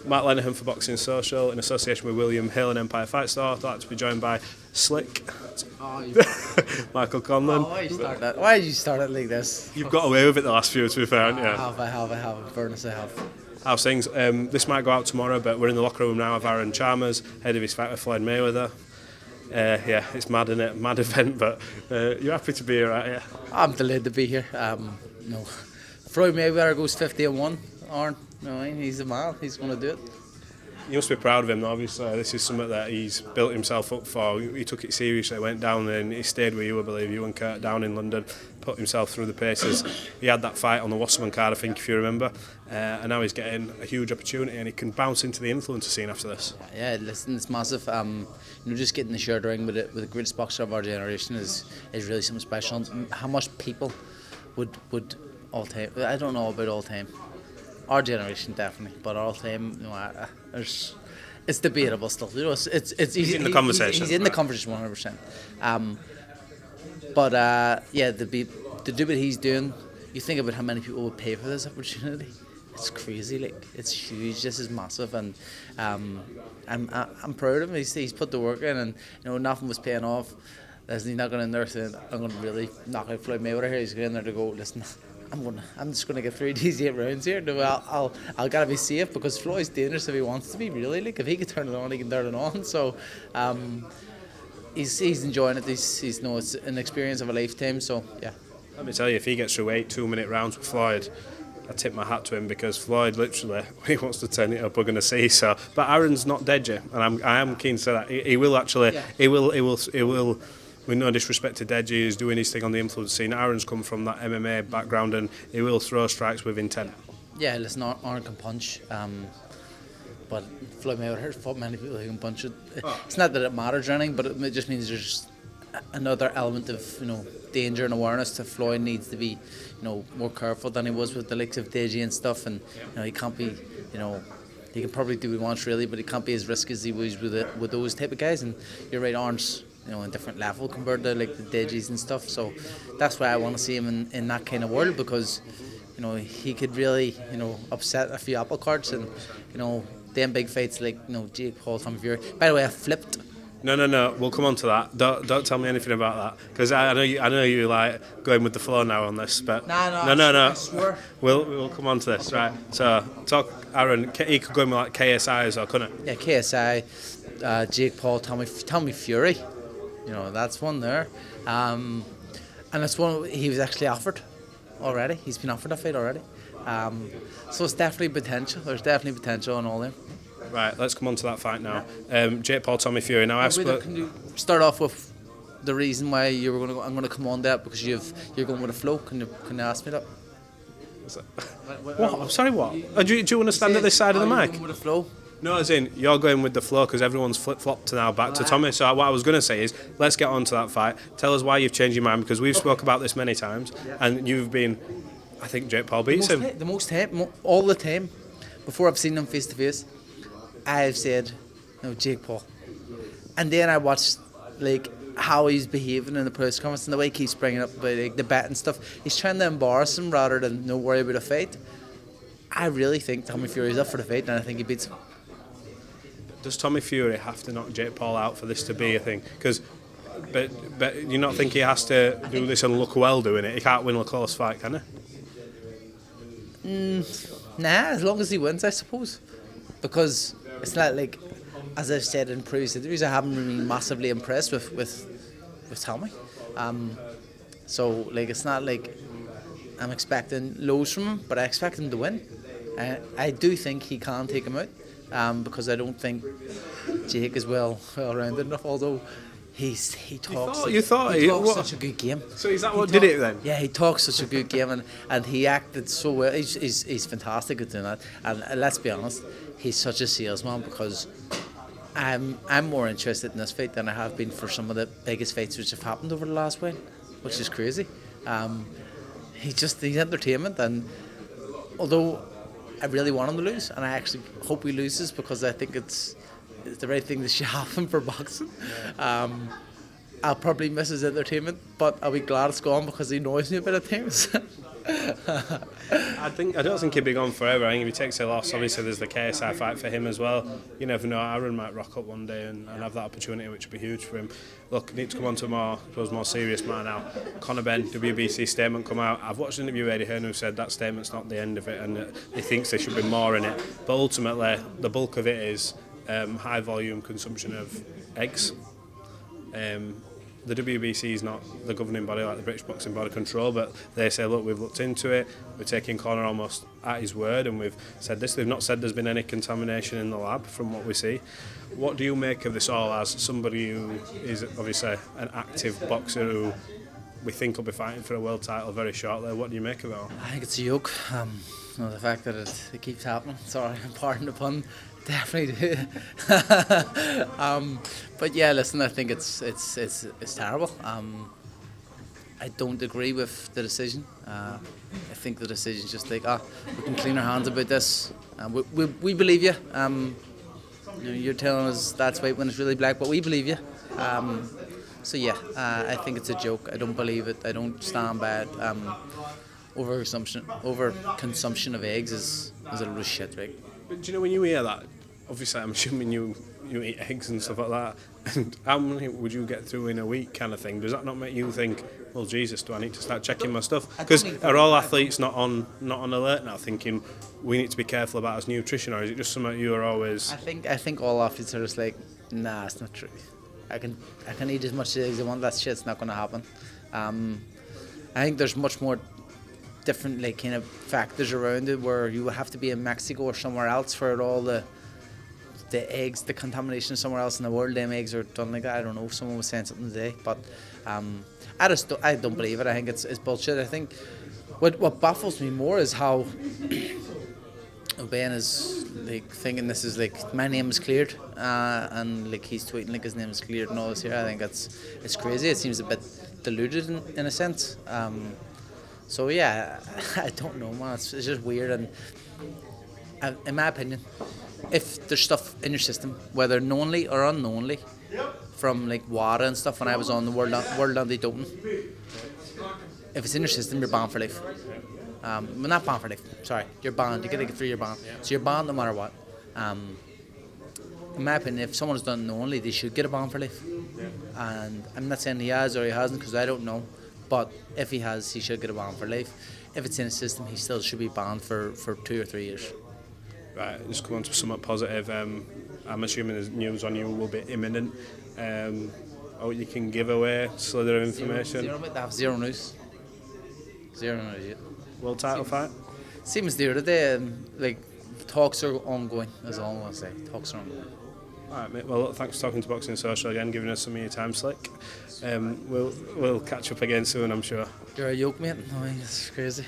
Matt Lenihan for Boxing Social, in association with William Hill and Empire Fight Store. I'd like to be joined by Slick, Michael Conlan. Why did you start it like this? You've got away with it the last few, to be fair, haven't you? I have. In fairness, I have. How's things? This might go out tomorrow, but we're in the locker room now of Aaron Chalmers, head of his fight with Floyd Mayweather. Yeah, it's mad, isn't it? Mad event, but you're happy to be here, right? Yeah. I'm delighted to be here. Floyd Mayweather goes 50-1. Aaron, he's the man. He's going to do it. You must be proud of him, obviously. This is something that he's built himself up for. He took it seriously, went down and he stayed with you, I believe, you and Kurt down in London, put himself through the paces. He had that fight on the Wasserman card, I think, if you remember, and now he's getting a huge opportunity and he can bounce into the influencer scene after this. Yeah, listen, it's massive. Just getting the shared ring with the greatest boxer of our generation is really something special. How much people would all time, I don't know about all time, our generation definitely, but all time, it's debatable still. He's in the conversation. He's in the conversation 100%. To do what he's doing, you think about how many people would pay for this opportunity. It's crazy, it's huge. This is massive, and I'm proud of him. He's put the work in, and nothing was paying off. He's not going in there saying, I'm going to really knock out Floyd Mayweather here. He's going in there to go, listen, I'm just going to get through these 8 rounds here. No, I'll gotta be safe, because Floyd's dangerous if he wants to be, really. If he can turn it on, he can turn it on. So he's enjoying it. It's an experience of a lifetime. So yeah. Let me tell you, if he gets through 8 2-minute rounds with Floyd, I tip my hat to him, because Floyd literally, when he wants to turn it up, we're going to see. So, but Aaron's not dead yet, and I am keen to say that he will actually. Yeah. He will. With no disrespect to Deji, he's doing his thing on the influence scene. Aaron's come from that MMA background, and he will throw strikes with intent. Yeah, listen, Aaron can punch, but Floyd Mayweather has fought many people who can punch it. It's not that it matters or anything, but it just means there's another element of danger and awareness to Floyd. Needs to be more careful than he was with the likes of Deji and stuff, and he can't be he can probably do what he wants really, but he can't be as risky as he was with those type of guys. And you're right, Aaron's a different level compared to like the Dejis and stuff. So that's why I want to see him in that kind of world, because he could really upset a few apple carts, and them big fights like Jake Paul, Tommy Fury. By the way, I flipped. No. We'll come on to that. Don't tell me anything about that, because I know you like going with the flow now on this. But no. I swear. We'll come on to this, right? So talk, Aaron. He could go in with like KSI as well, couldn't it? Yeah, KSI, Jake Paul, Tommy Fury. That's one there, and that's one he was actually offered already. He's been offered a fight already, so it's definitely potential. There's definitely potential in all them. Right, let's come on to that fight now. Jake Paul, Tommy Fury. Now, can you start off with the reason why you were going to go? I'm going to come on that because you're going with a flow. Can you ask me that? What? I'm sorry. What? Do you want to stand at this side of the mic? Going with a flow. No, as in, you're going with the flow because everyone's flip-flopped now back to Tommy. So what I was going to say is, let's get on to that fight. Tell us why you've changed your mind, because we've spoke about this many times, and you've been, I think Jake Paul beats him. The most time, all the time, before I've seen him face-to-face, I've said, Jake Paul. And then I watched, how he's behaving in the press conference and the way he keeps bringing up the bet and stuff. He's trying to embarrass him rather than worry about a fight. I really think Tommy Fury's up for the fight, and I think he beats him. Does Tommy Fury have to knock Jake Paul out for this to be a thing? But you not think he has to do this and look well doing it? He can't win a close fight, can he? Nah, as long as he wins, I suppose. Because it's not like, as I've said in previous interviews, I haven't been massively impressed with Tommy. So it's not like I'm expecting lows from him, but I expect him to win. I do think he can take him out. Because I don't think Jake is well rounded enough, although he talks. You thought he talks such a good game. So is that what did it then? Yeah, he talks such a good game, and he acted so well. He's fantastic at doing that. And let's be honest, he's such a salesman, because I'm more interested in this fight than I have been for some of the biggest fights which have happened over the last while, which is crazy. He's entertainment, and although I really want him to lose, and I actually hope he loses, because I think it's the right thing that should happen for boxing. I'll probably miss his entertainment, but I'll be glad it's gone, because he annoys me a bit at times. I don't think he'd be gone forever. I think if he takes a loss, obviously there's the KSI fight for him as well. You never know, Aaron might rock up one day and have that opportunity, which would be huge for him. Look, I need to come on to more serious matter now. Conor Benn WBC statement come out. I've watched an interview with Eddie Hearn who said that statement's not the end of it, and he thinks there should be more in it. But ultimately, the bulk of it is high volume consumption of eggs. The WBC is not the governing body like the British Boxing Board of Control, but they say, look, we've looked into it, we're taking Conor almost at his word, and we've said this. They've not said there's been any contamination in the lab from what we see. What do you make of this all as somebody who is obviously an active boxer who we think will be fighting for a world title very shortly? What do you make of it all? I think it's a joke. The fact that it keeps happening. Sorry, pardon the pun. Definitely do. But yeah, listen, I think it's terrible. I don't agree with the decision. I think the decision's just like, we can clean our hands about this. We believe you. You're telling us that's white when it's really black, but we believe you. So yeah, I think it's a joke. I don't believe it. I don't stand by it. Overconsumption of eggs is a little shit, right? But do you know, when you hear that, obviously I'm assuming you eat eggs and stuff like that, and how many would you get through in a week kind of thing? Does that not make you think, well, Jesus, do I need to start checking my stuff? Because are all athletes not on alert now, thinking we need to be careful about his nutrition, or is it just something you are always... I think all athletes are just like, nah, it's not true. I can eat as much eggs as I want, that shit's not going to happen. I think there's much more different like kind of factors around it, where you would have to be in Mexico or somewhere else for it all the eggs, the contamination somewhere else in the world. Them eggs are done like that. I don't know. Someone was saying something today, but I don't believe it. I think it's bullshit. I think what baffles me more is how Ben is like thinking this is like my name is cleared, and like he's tweeting like his name is cleared and all this here. I think it's crazy. It seems a bit diluted in a sense. So yeah, I don't know, man. It's just weird, and in my opinion, if there's stuff in your system, whether knowingly or unknowingly, from like water and stuff, when I was on the World Anti-Doping, if it's in your system, you're banned for life. Well, not banned for life. Sorry, you're banned. You get through your ban. So you're banned no matter what. In my opinion, if someone's done knowingly, they should get a ban for life. And I'm not saying he has or he hasn't, because I don't know. But if he has, he should get a ban for life. If it's in a system, he still should be banned for 2 or 3 years. Right, just come on to somewhat positive. I'm assuming the news on you will be imminent. You can give away slither of information. Zero news. Zero news yet. World title fight? Same as the other day. Like, talks are ongoing, is all I want to say. Talks are ongoing. Alright, mate. Well, look, thanks for talking to Boxing Social again, giving us some of your time, Slick. We'll catch up again soon, I'm sure. You're a yoke, mate. No, it's crazy.